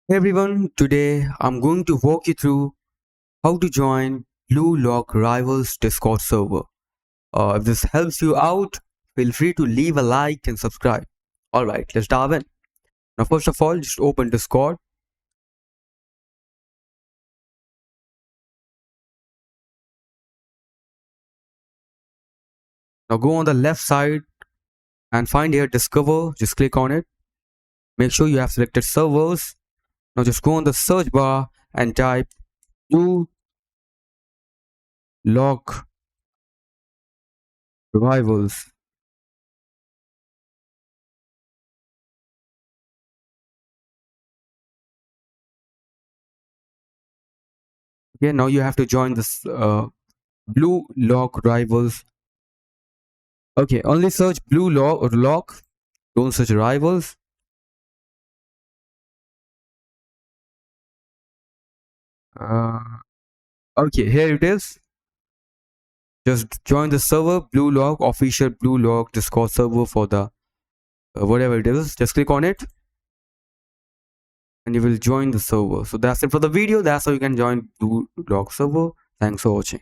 Hey everyone, today I'm going to walk you through how to join Blue Lock Rivals Discord server. If this helps you out, feel free to leave a like and subscribe. Alright, let's dive in. Now, first of all, just open Discord. Now, go on the left side and find here Discover. Just click on it. Make sure you have selected servers. Now, just go on the search bar and type Blue Lock Rivals. Okay, now you have to join this Blue Lock Rivals. Okay, only search Blue Lock. Don't search Rivals. Uh, okay, here it is. Just join the server, Blue Lock, official Blue Lock Discord server for the whatever it is. Just click on it and you will join the server. So that's it for the video. That's how you can join Blue Lock server. Thanks for watching.